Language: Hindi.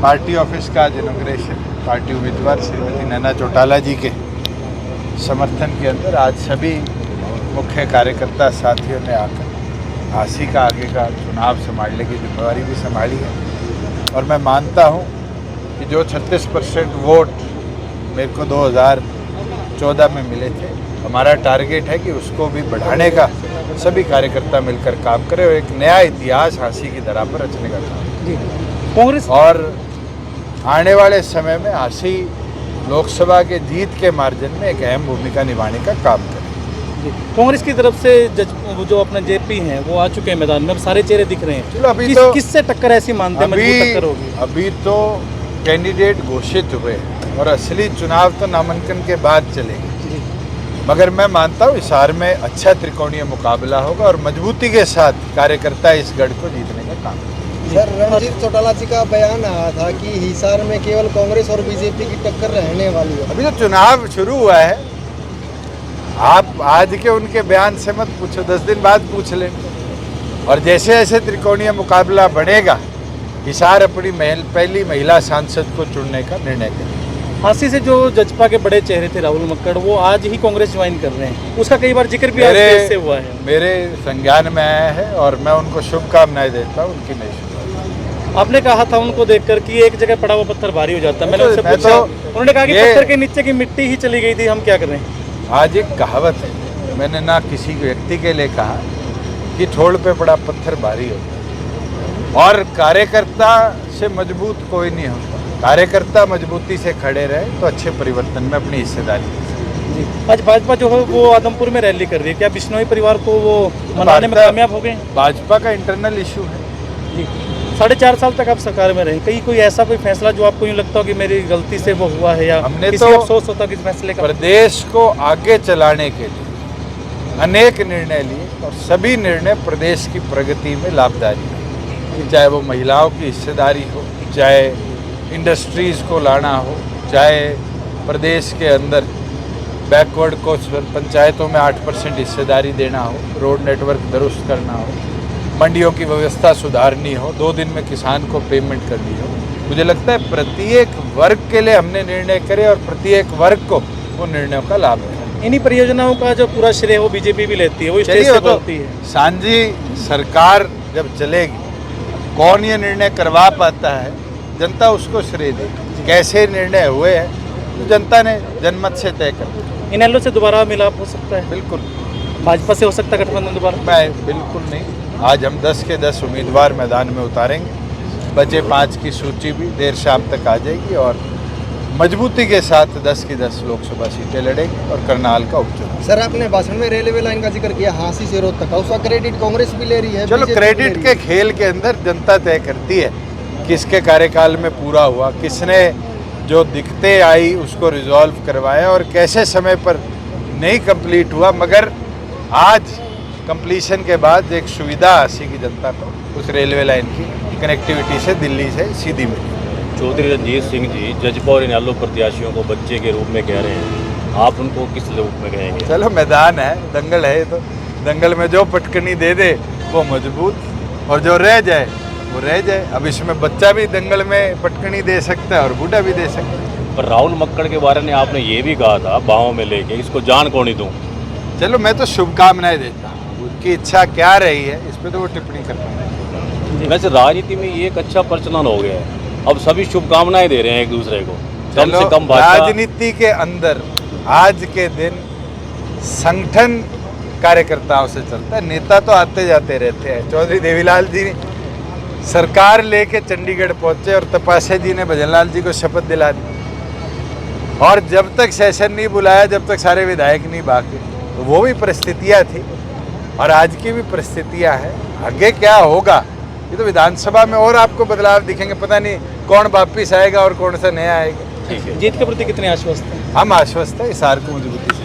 पार्टी ऑफिस का आज इनॉग्रेशन पार्टी उम्मीदवार श्रीमती नैना चौटाला जी के समर्थन के अंदर आज सभी मुख्य कार्यकर्ता साथियों ने आकर आसी का आगे का चुनाव संभालने की जिम्मेवारी भी संभाली है। और मैं मानता हूं कि जो 36% वोट मेरे को 2014 में मिले थे, हमारा टारगेट है कि उसको भी बढ़ाने का सभी कार्यकर्ता मिलकर काम करें और एक नया इतिहास आसी की धरा पर रचने का काम कांग्रेस और आने वाले समय में आसी लोकसभा के जीत के मार्जिन में एक अहम भूमिका निभाने का काम करें। कांग्रेस की तरफ से जो अपने जेपी हैं वो आ चुके हैं मैदान में, अब सारे चेहरे दिख रहे हैं। चलो अभी तो किससे टक्कर ऐसी मानते हैं मजबूत टक्कर होगी? अभी तो कैंडिडेट घोषित हुए हैं और असली चुनाव तो नामांकन के बाद चलेगी, मगर मैं मानता हूँ हिसार में अच्छा त्रिकोणीय मुकाबला होगा और मजबूती के साथ कार्यकर्ता इस गढ़ को जीतने का काम करेंगे। सर, रणजीत चौटाला जी का बयान आया था कि हिसार में केवल कांग्रेस और बीजेपी की टक्कर रहने वाली है। अभी तो चुनाव शुरू हुआ है, आप आज के उनके बयान से मत पूछो, 10 दिन बाद पूछ लें। और जैसे जैसे त्रिकोणीय मुकाबला बढ़ेगा, हिसार अपनी पहली महिला सांसद को चुनने का निर्णय करेगा। हांसी से जो जजपा के बड़े चेहरे थे राहुल मक्कड़, वो आज ही कांग्रेस ज्वाइन कर रहे हैं, उसका कई बार जिक्र भी आज से हुआ है। मेरे संज्ञान में आया है और मैं उनको शुभकामनाएं देता हूँ उनकी नई शुरुआत। आपने कहा था उनको देखकर कि एक जगह पड़ा हुआ पत्थर भारी हो जाता है, मैंने उनसे पूछा, उन्होंने कहा कि पत्थर के नीचे की मिट्टी ही चली गई थी, हम क्या करें। आज एक कहावत है, मैंने ना किसी व्यक्ति के लिए कहा कि ठोड़ पे पड़ा पत्थर भारी होता है, और कार्यकर्ता से मजबूत कोई नहीं होता। कार्यकर्ता मजबूती से खड़े रहे तो अच्छे परिवर्तन में अपनी हिस्सेदारी। आज भाजपा जो है वो आदमपुर में रैली कर रही है, क्या बिश्नोई परिवार को वो मनाने में कामयाब हो गए? भाजपा का इंटरनल इशू है। 4.5 साल तक आप सरकार में रहे, कहीं कोई ऐसा कोई फैसला जो आपको यूँ लगता हो कि मेरी गलती से वो हुआ है, या हमने किसी तो अफसोस होता किस फैसले का? प्रदेश को आगे चलाने के लिए अनेक निर्णय लिए और सभी निर्णय प्रदेश की प्रगति में लाभकारी है। चाहे वो महिलाओं की हिस्सेदारी हो, चाहे इंडस्ट्रीज़ को लाना हो, चाहे प्रदेश के अंदर बैकवर्ड को पंचायतों में 8% हिस्सेदारी देना हो, रोड नेटवर्क दुरुस्त करना हो, मंडियों की व्यवस्था सुधारनी हो, 2 दिन में किसान को पेमेंट करनी हो। मुझे लगता है प्रत्येक वर्ग के लिए हमने निर्णय करे और प्रत्येक वर्ग को वो निर्णयों का लाभ है। इन्हीं परियोजनाओं का जो पूरा श्रेय वो बीजेपी भी लेती है, वो स्टेज से बोलती है। सांझी सरकार जब चलेगी, कौन ये निर्णय करवा पाता है, जनता उसको श्रेय देगी। कैसे निर्णय हुए हैं तो जनता ने जनमत से तय कर। इनेलो से दोबारा मिलाप हो सकता है? बिल्कुल। भाजपा से हो सकता है गठबंधन दोबारा? मैं बिल्कुल नहीं। आज हम 10 के 10 उम्मीदवार मैदान में उतारेंगे, बचे 5 की सूची भी देर शाम तक आ जाएगी और मजबूती के साथ 10 की 10 लोकसभा सीटें लड़ेंगे और करनाल का उपचुनाव। सर, आपने भाषण में रेलवे लाइन का जिक्र किया, हांसी से रोहतक तक, उसका क्रेडिट कांग्रेस भी ले रही है। चलो, क्रेडिट के खेल के अंदर जनता तय करती है किसके कार्यकाल में पूरा हुआ, किसने जो दिक्कतें आई उसको रिजॉल्व करवाया और कैसे समय पर नहीं कंप्लीट हुआ। मगर आज कंप्लीशन के बाद एक सुविधा आसी की जनता को उस रेलवे लाइन की कनेक्टिविटी से दिल्ली से सीधी मिली। चौधरी रणजीत सिंह जी जजपा और इनेलो प्रत्याशियों को बच्चे के रूप में कह रहे हैं, आप उनको किस रूप में कहेंगे? चलो, मैदान है, दंगल है, तो दंगल में जो पटकनी दे दे वो मजबूत और जो रह जाए वो रह जाए। अब इसमें बच्चा भी दंगल में पटकनी दे सकता है और बूढ़ा भी दे सकता है। पर राहुल मक्कड़ के बारे में आपने ये भी कहा था बाहों में लेके, इसको जान कौन ही दूँ? चलो, मैं तो शुभकामनाएं देता हूँ, उनकी इच्छा क्या रही है इस पर तो वो टिप्पणी कर पाएंगे। वैसे राजनीति में ये एक अच्छा प्रचलन हो गया है, अब सभी शुभकामनाएं दे रहे हैं एक दूसरे को। कम से कम राजनीति के अंदर आज के दिन संगठन कार्यकर्ताओं से चलता है, नेता तो आते जाते रहते हैं। चौधरी देवीलाल जी सरकार लेके चंडीगढ़ पहुंचे और तपासे जी ने भजनलाल जी को शपथ दिला दी, और जब तक सेशन नहीं बुलाया, जब तक सारे विधायक नहीं भागे, तो वो भी परिस्थितियां थी और आज की भी परिस्थितियां हैं। आगे क्या होगा ये तो विधानसभा में और आपको बदलाव दिखेंगे, पता नहीं कौन वापिस आएगा और कौन सा नया आएगा। ठीक है, जीत के प्रति कितने आश्वस्त हैं? हम आश्वस्त हैं, हिसार को मजबूती